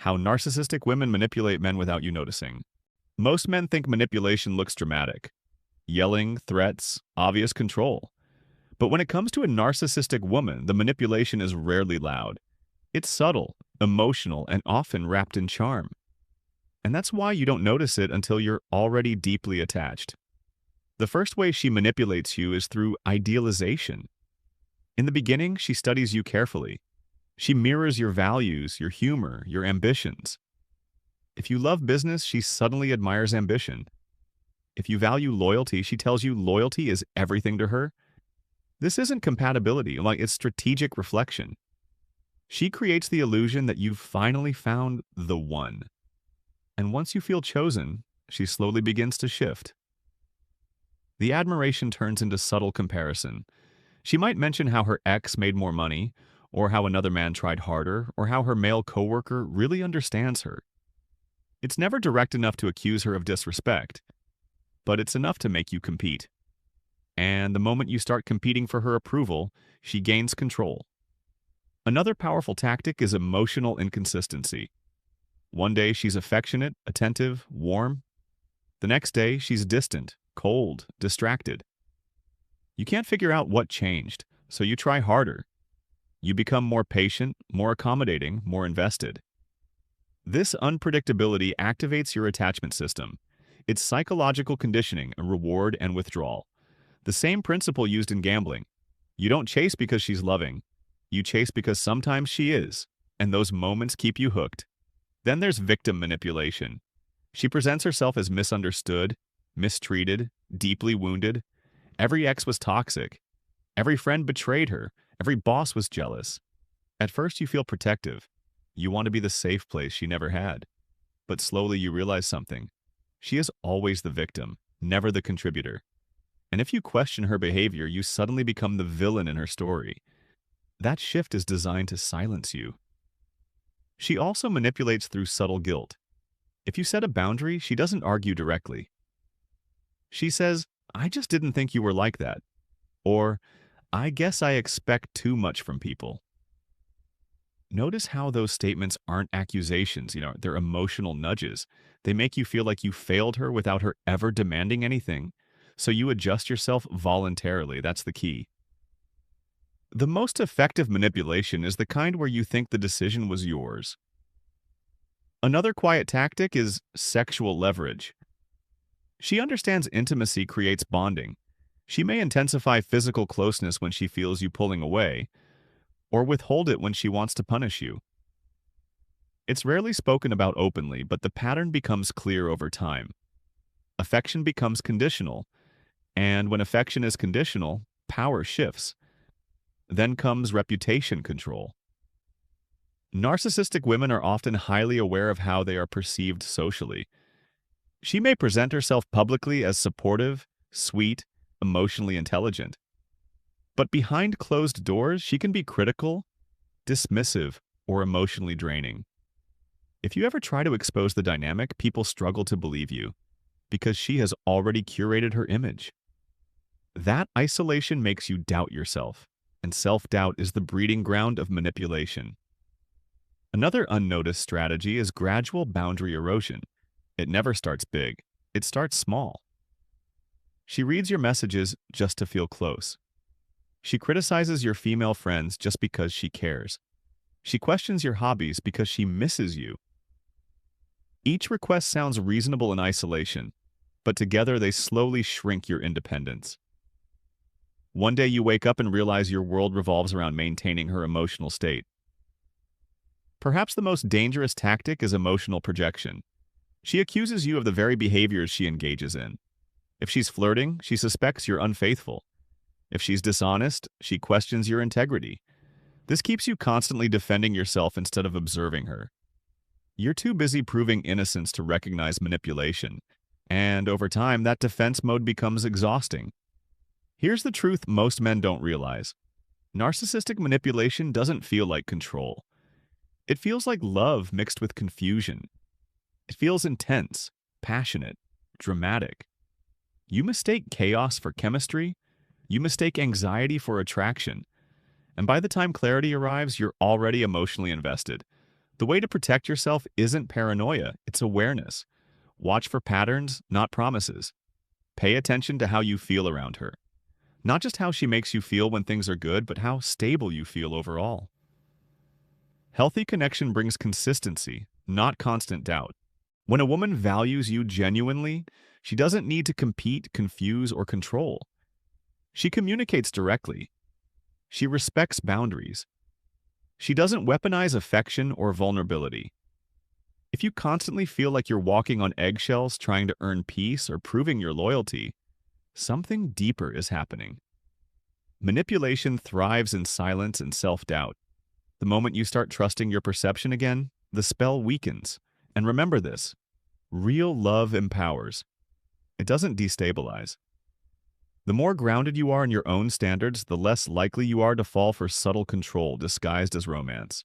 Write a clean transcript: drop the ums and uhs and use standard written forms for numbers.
How narcissistic women manipulate men without you noticing. Most men think manipulation looks dramatic. Yelling, threats, obvious control. But when it comes to a narcissistic woman, the manipulation is rarely loud. It's subtle, emotional, and often wrapped in charm. And that's why you don't notice it until you're already deeply attached. The first way she manipulates you is through idealization. In the beginning, she studies you carefully. She mirrors your values, your humor, your ambitions. If you love business, she suddenly admires ambition. If you value loyalty, she tells you loyalty is everything to her. This isn't compatibility, like it's strategic reflection. She creates the illusion that you've finally found the one. And once you feel chosen, she slowly begins to shift. The admiration turns into subtle comparison. She might mention how her ex made more money, or how another man tried harder, or how her male coworker really understands her. It's never direct enough to accuse her of disrespect, but it's enough to make you compete. And the moment you start competing for her approval, she gains control. Another powerful tactic is emotional inconsistency. One day she's affectionate, attentive, warm. The next day she's distant, cold, distracted. You can't figure out what changed, so you try harder. You become more patient, more accommodating, more invested. This unpredictability activates your attachment system. It's psychological conditioning, a reward and withdrawal. The same principle used in gambling. You don't chase because she's loving. You chase because sometimes she is, and those moments keep you hooked. Then there's victim manipulation. She presents herself as misunderstood, mistreated, deeply wounded. Every ex was toxic. Every friend betrayed her. Every boss was jealous. At first you feel protective. You want to be the safe place she never had. But slowly you realize something. She is always the victim, never the contributor. And if you question her behavior, you suddenly become the villain in her story. That shift is designed to silence you. She also manipulates through subtle guilt. If you set a boundary, she doesn't argue directly. She says, "I just didn't think you were like that." Or, "I guess I expect too much from people." Notice how those statements aren't accusations, they're emotional nudges. They make you feel like you failed her without her ever demanding anything. So you adjust yourself voluntarily. That's the key. The most effective manipulation is the kind where you think the decision was yours. Another quiet tactic is sexual leverage. She understands intimacy creates bonding. She may intensify physical closeness when she feels you pulling away, or withhold it when she wants to punish you. It's rarely spoken about openly, but the pattern becomes clear over time. Affection becomes conditional, and when affection is conditional, power shifts. Then comes reputation control. Narcissistic women are often highly aware of how they are perceived socially. She may present herself publicly as supportive, sweet, emotionally intelligent. But behind closed doors, she can be critical, dismissive, or emotionally draining. If you ever try to expose the dynamic, people struggle to believe you, because she has already curated her image. That isolation makes you doubt yourself, and self-doubt is the breeding ground of manipulation. Another unnoticed strategy is gradual boundary erosion. It never starts big, it starts small. She reads your messages just to feel close. She criticizes your female friends just because she cares. She questions your hobbies because she misses you. Each request sounds reasonable in isolation, but together they slowly shrink your independence. One day you wake up and realize your world revolves around maintaining her emotional state. Perhaps the most dangerous tactic is emotional projection. She accuses you of the very behaviors she engages in. If she's flirting, she suspects you're unfaithful. If she's dishonest, she questions your integrity. This keeps you constantly defending yourself instead of observing her. You're too busy proving innocence to recognize manipulation, and over time, that defense mode becomes exhausting. Here's the truth most men don't realize. Narcissistic manipulation doesn't feel like control. It feels like love mixed with confusion. It feels intense, passionate, dramatic. You mistake chaos for chemistry. You mistake anxiety for attraction. And by the time clarity arrives, you're already emotionally invested. The way to protect yourself isn't paranoia, it's awareness. Watch for patterns, not promises. Pay attention to how you feel around her. Not just how she makes you feel when things are good, but how stable you feel overall. Healthy connection brings consistency, not constant doubt. When a woman values you genuinely, she doesn't need to compete, confuse, or control. She communicates directly. She respects boundaries. She doesn't weaponize affection or vulnerability. If you constantly feel like you're walking on eggshells trying to earn peace or proving your loyalty, something deeper is happening. Manipulation thrives in silence and self-doubt. The moment you start trusting your perception again, the spell weakens. And remember this, real love empowers. It doesn't destabilize. The more grounded you are in your own standards, the less likely you are to fall for subtle control disguised as romance.